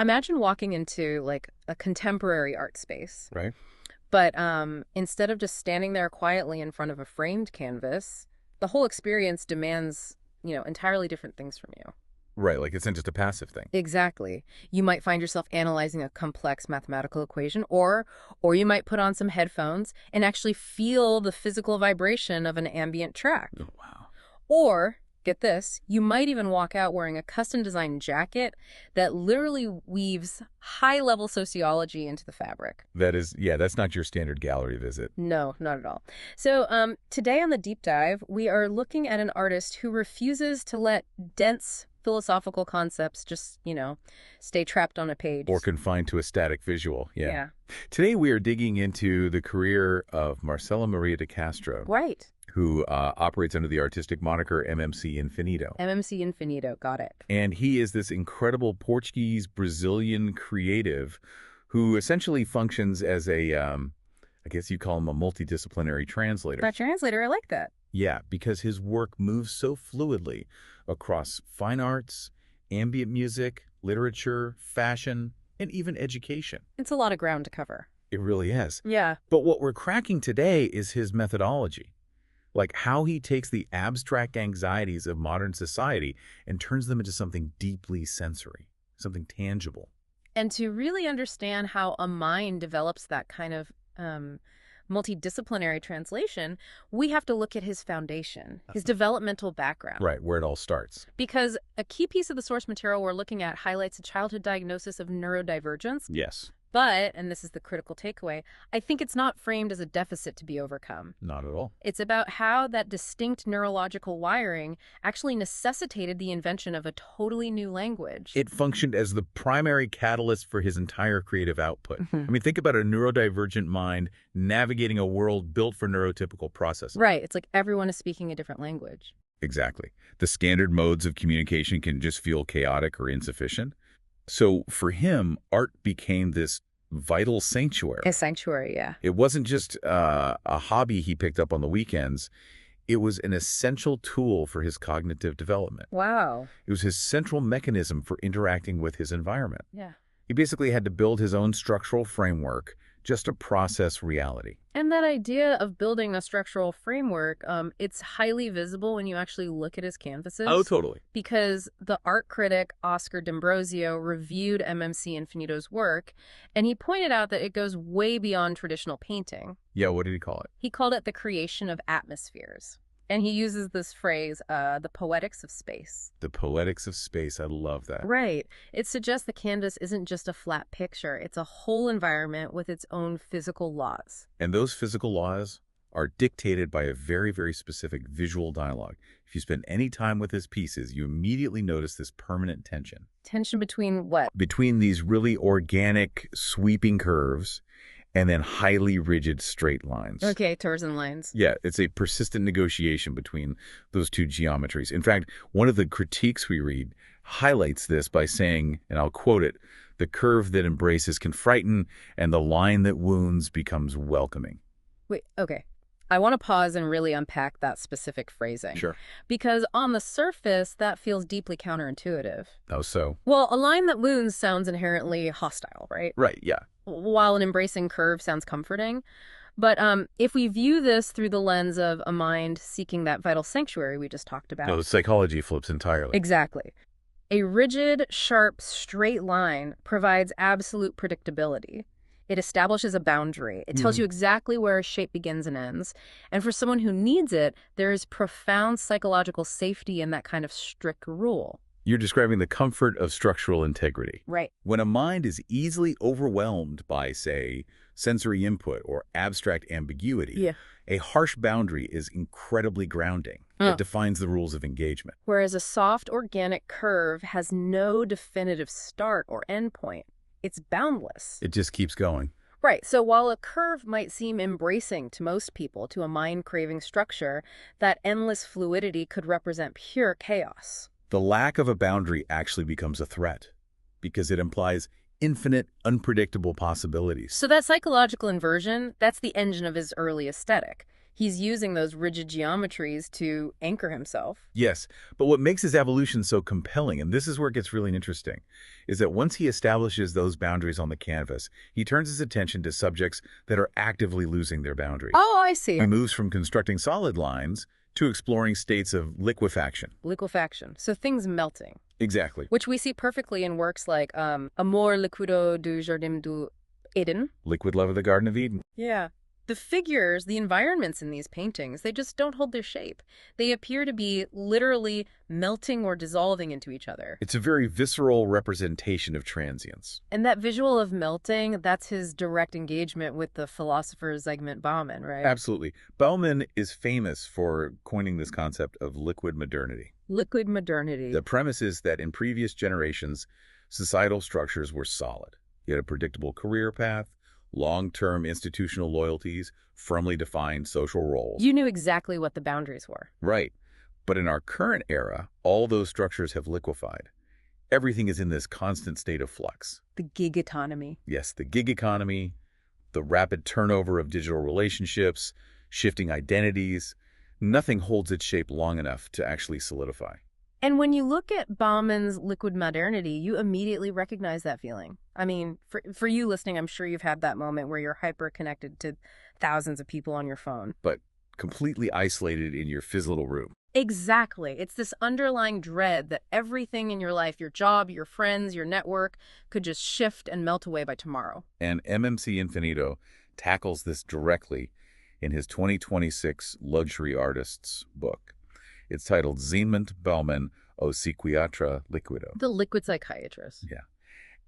Imagine walking into like a contemporary art space, Right? but instead of just standing there quietly in front of a framed canvas, the whole experience demands, entirely different things from you. Right, like it's not just a passive thing. Exactly. You might find yourself analyzing a complex mathematical equation, or you might put on some headphones and actually feel the physical vibration of an ambient track. Oh, wow. Or, get this, you might even walk out wearing a custom-designed jacket that literally weaves high-level sociology into the fabric. That is, yeah, that's not your standard gallery visit. No, not at all. So today on the deep dive, we are looking at an artist who refuses to let dense philosophical concepts just, stay trapped on a page. Or confined to a static visual, yeah. Yeah. Today we are digging into the career of Marcelo Maria de Castro, Right. who operates under the artistic moniker MMC Infinito. MMC Infinito, got it. And he is this incredible Portuguese-Brazilian creative who essentially functions as a, I guess you call him a multidisciplinary translator. That translator, I like that. Yeah, because his work moves so fluidly across fine arts, ambient music, literature, fashion, and even education. It's a lot of ground to cover. It really is. Yeah. But what we're cracking today is his methodology. Like how he takes the abstract anxieties of modern society and turns them into something deeply sensory, something tangible. And to really understand how a mind develops that kind of multidisciplinary translation, we have to look at his foundation, his developmental background. Right, where it all starts. Because a key piece of the source material we're looking at highlights a childhood diagnosis of neurodivergence. Yes. But, and this is the critical takeaway, I think it's not framed as a deficit to be overcome. Not at all. It's about how that distinct neurological wiring actually necessitated the invention of a totally new language. It functioned as the primary catalyst for his entire creative output. I mean, think about a neurodivergent mind navigating a world built for neurotypical processing. Right. It's like everyone is speaking a different language. Exactly. The standard modes of communication can just feel chaotic or insufficient. So for him, art became this vital sanctuary. A sanctuary, yeah. It wasn't just a hobby he picked up on the weekends. It was an essential tool for his cognitive development. Wow. It was his central mechanism for interacting with his environment. Yeah. He basically had to build his own structural framework just to process reality. And that idea of building a structural framework, it's highly visible when you actually look at his canvases. Oh, totally. Because the art critic Oscar Drosio reviewed MMC Infinito's work, and he pointed out that it goes way beyond traditional painting. Yeah, what did he call it? He called it the creation of atmospheres. And he uses this phrase, the poetics of space. The poetics of space. I love that. Right. It suggests the canvas isn't just a flat picture. It's a whole environment with its own physical laws. And those physical laws are dictated by a very, very specific visual dialogue. If you spend any time with his pieces, you immediately notice this permanent tension. Tension between what? Between these really organic, sweeping curves and then highly rigid straight lines. Okay, torsion lines. Yeah, it's a persistent negotiation between those two geometries. In fact, one of the critiques we read highlights this by saying, and I'll quote it, "The curve that embraces can frighten, and the line that wounds becomes welcoming." Wait, okay. I want to pause and really unpack that specific phrasing. Sure. Because on the surface, that feels deeply counterintuitive. Oh, so? Well, a line that wounds sounds inherently hostile, right? Right, yeah. While an embracing curve sounds comforting. But if we view this through the lens of a mind seeking that vital sanctuary we just talked about. No, the psychology flips entirely. Exactly. A rigid, sharp, straight line provides absolute predictability. It establishes a boundary. It tells you exactly where a shape begins and ends. And for someone who needs it, there is profound psychological safety in that kind of strict rule. You're describing the comfort of structural integrity. Right. When a mind is easily overwhelmed by, say, sensory input or abstract ambiguity, a harsh boundary is incredibly grounding. It defines the rules of engagement. Whereas a soft, organic curve has no definitive start or end point. It's boundless. It just keeps going. Right. So while a curve might seem embracing to most people, to a mind craving structure, that endless fluidity could represent pure chaos. The lack of a boundary actually becomes a threat because it implies infinite, unpredictable possibilities. So that psychological inversion, that's the engine of his early aesthetic. He's using those rigid geometries to anchor himself. Yes, but what makes his evolution so compelling, and this is where it gets really interesting, is that once he establishes those boundaries on the canvas, he turns his attention to subjects that are actively losing their boundaries. Oh, I see. He moves from constructing solid lines to exploring states of liquefaction. Liquefaction. So things melting. Exactly. Which we see perfectly in works like Amor liquido du Jardin du Eden. Liquid Love of the Garden of Eden. Yeah. The figures, the environments in these paintings, they just don't hold their shape. They appear to be literally melting or dissolving into each other. It's a very visceral representation of transience. And that visual of melting, that's his direct engagement with the philosopher Zygmunt Bauman, right? Absolutely. Bauman is famous for coining this concept of liquid modernity. Liquid modernity. The premise is that in previous generations, societal structures were solid. You had a predictable career path, long-term institutional loyalties, firmly defined social roles. You knew exactly what the boundaries were. Right. But in our current era, all those structures have liquefied. Everything is in this constant state of flux. The gig economy. Yes, the gig economy, the rapid turnover of digital relationships, shifting identities. Nothing holds its shape long enough to actually solidify. And when you look at Bauman's liquid modernity, you immediately recognize that feeling. I mean, for you listening, I'm sure you've had that moment where you're hyper-connected to thousands of people on your phone. But completely isolated in your fizz little room. Exactly. It's this underlying dread that everything in your life, your job, your friends, your network, could just shift and melt away by tomorrow. And MMC Infinito tackles this directly in his 2026 Luxury Artists book. It's titled Zygmunt Bauman o Psychiatra Liquido. The liquid psychiatrist. Yeah.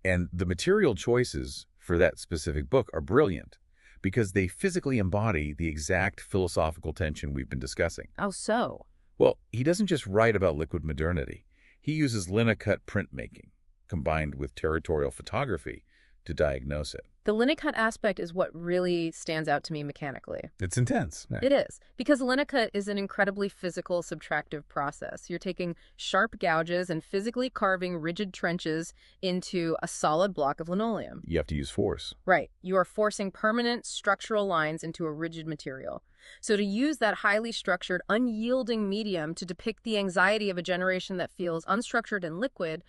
And the material choices for that specific book are brilliant because they physically embody the exact philosophical tension we've been discussing. Oh, so? Well, he doesn't just write about liquid modernity. He uses Linocut printmaking combined with territorial photography to diagnose it. The Linocut aspect is what really stands out to me mechanically. It's intense. Yeah. It is, because Linocut is an incredibly physical, subtractive process. You're taking sharp gouges and physically carving rigid trenches into a solid block of linoleum. You have to use force. Right. You are forcing permanent structural lines into a rigid material. So to use that highly structured, unyielding medium to depict the anxiety of a generation that feels unstructured and liquid,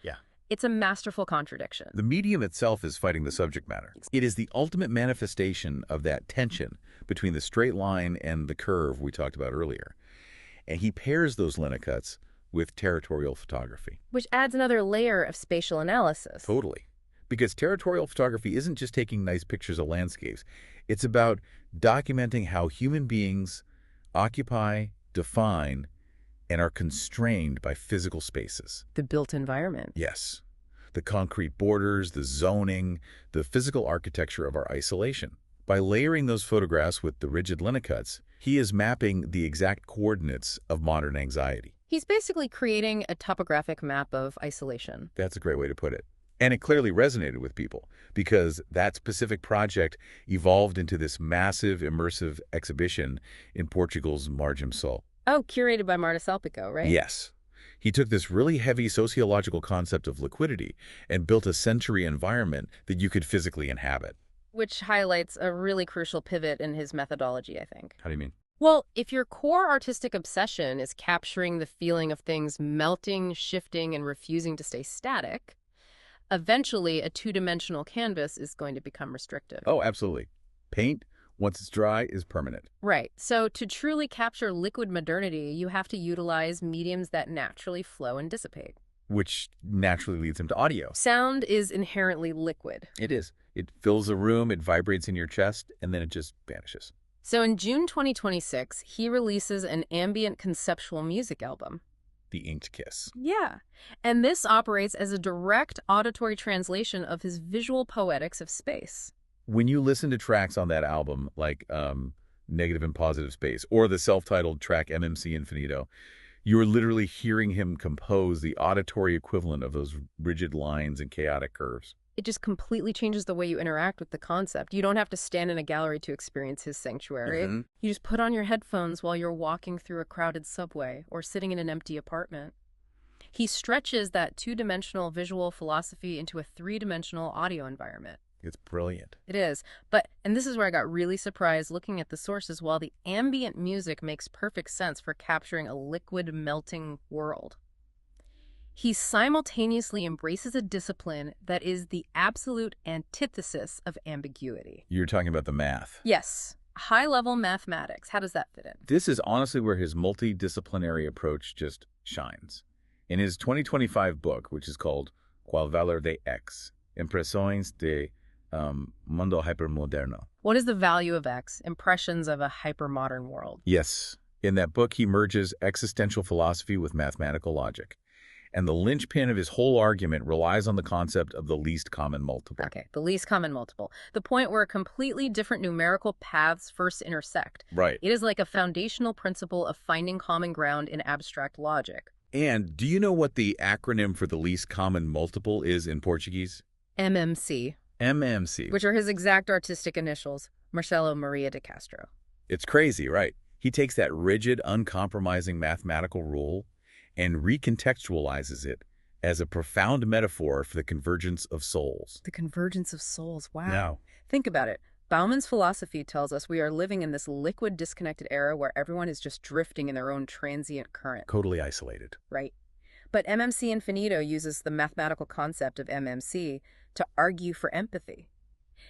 it's a masterful contradiction. The medium itself is fighting the subject matter. It is the ultimate manifestation of that tension between the straight line and the curve we talked about earlier. And he pairs those linocuts with territorial photography. Which adds another layer of spatial analysis. Totally. Because territorial photography isn't just taking nice pictures of landscapes. It's about documenting how human beings occupy, define, and are constrained by physical spaces. The built environment. Yes. The concrete borders, the zoning, the physical architecture of our isolation. By layering those photographs with the rigid linocuts, he is mapping the exact coordinates of modern anxiety. He's basically creating a topographic map of isolation. That's a great way to put it. And it clearly resonated with people because that specific project evolved into this massive immersive exhibition in Portugal's Margem Sul. Oh, curated by Marta Salpico, right? Yes. He took this really heavy sociological concept of liquidity and built a sensory environment that you could physically inhabit. Which highlights a really crucial pivot in his methodology, I think. How do you mean? Well, if your core artistic obsession is capturing the feeling of things melting, shifting, and refusing to stay static, eventually a two-dimensional canvas is going to become restrictive. Oh, absolutely. Paint, once it's dry, is permanent. Right. So to truly capture liquid modernity, you have to utilize mediums that naturally flow and dissipate. Which naturally leads him to audio. Sound is inherently liquid. It is. It fills a room, it vibrates in your chest, and then it just vanishes. So in June 2026, he releases an ambient conceptual music album. The Inked Kiss. Yeah. And this operates as a direct auditory translation of his visual poetics of space. When you listen to tracks on that album, like Negative and Positive Space, or the self-titled track MMC Infinito, you're literally hearing him compose the auditory equivalent of those rigid lines and chaotic curves. It just completely changes the way you interact with the concept. You don't have to stand in a gallery to experience his sanctuary. Mm-hmm. You just put on your headphones while you're walking through a crowded subway or sitting in an empty apartment. He stretches that two-dimensional visual philosophy into a three-dimensional audio environment. It's brilliant. It is. And this is where I got really surprised looking at the sources. While the ambient music makes perfect sense for capturing a liquid melting world, he simultaneously embraces a discipline that is the absolute antithesis of ambiguity. You're talking about the math. Yes. High-level mathematics. How does that fit in? This is honestly where his multidisciplinary approach just shines. In his 2025 book, which is called Qual Valor de X, Impressões de Mundo Hypermoderno. What is the value of X? Impressions of a hypermodern world. Yes. In that book, he merges existential philosophy with mathematical logic. And the linchpin of his whole argument relies on the concept of the least common multiple. Okay, the least common multiple. The point where completely different numerical paths first intersect. Right. It is like a foundational principle of finding common ground in abstract logic. And do you know what the acronym for the least common multiple is in Portuguese? MMC. MMC. Which are his exact artistic initials, Marcelo Maria de Castro. It's crazy, right? He takes that rigid, uncompromising mathematical rule and recontextualizes it as a profound metaphor for the convergence of souls. The convergence of souls, wow. Now, think about it. Bauman's philosophy tells us we are living in this liquid, disconnected era where everyone is just drifting in their own transient current. totally isolated. Right. But MMC Infinito uses the mathematical concept of MMC to argue for empathy.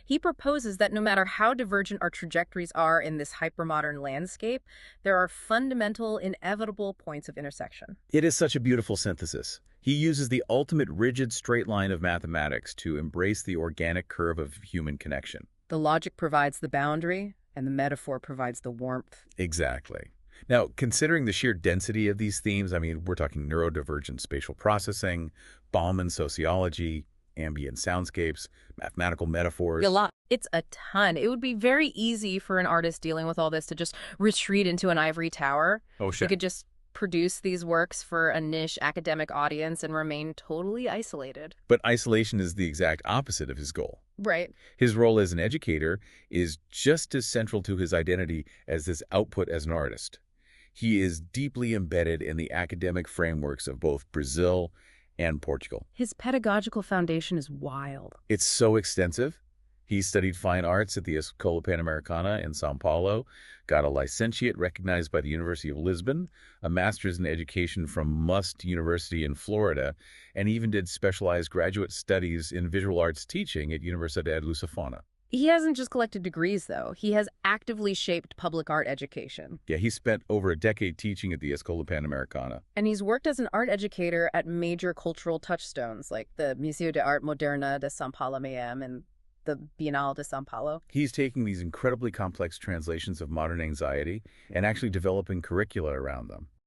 He proposes that no matter how divergent our trajectories are in this hypermodern landscape, there are fundamental, inevitable points of intersection. It is such a beautiful synthesis. He uses the ultimate rigid straight line of mathematics to embrace the organic curve of human connection. The logic provides the boundary, and the metaphor provides the warmth. Exactly. Now, considering the sheer density of these themes, I mean, we're talking neurodivergent spatial processing, Bauman sociology, ambient soundscapes, mathematical metaphors. A lot. It's a ton. It would be very easy for an artist dealing with all this to just retreat into an ivory tower. Oh, sure. He could just produce these works for a niche academic audience and remain totally isolated. But isolation is the exact opposite of his goal. Right. His role as an educator is just as central to his identity as his output as an artist. He is deeply embedded in the academic frameworks of both Brazil and Portugal. His pedagogical foundation is wild. It's so extensive. He studied fine arts at the Escola Panamericana in São Paulo, got a licentiate recognized by the University of Lisbon, a master's in education from Must University in Florida, and even did specialized graduate studies in visual arts teaching at Universidade Lusofona. He hasn't just collected degrees, though. He has actively shaped public art education. Yeah, he spent over a decade teaching at the Escola Panamericana. And he's worked as an art educator at major cultural touchstones like the Museu de Arte Moderna de São Paulo (MAM) and the Bienal de São Paulo. He's taking these incredibly complex translations of modern anxiety and actually developing curricula around them.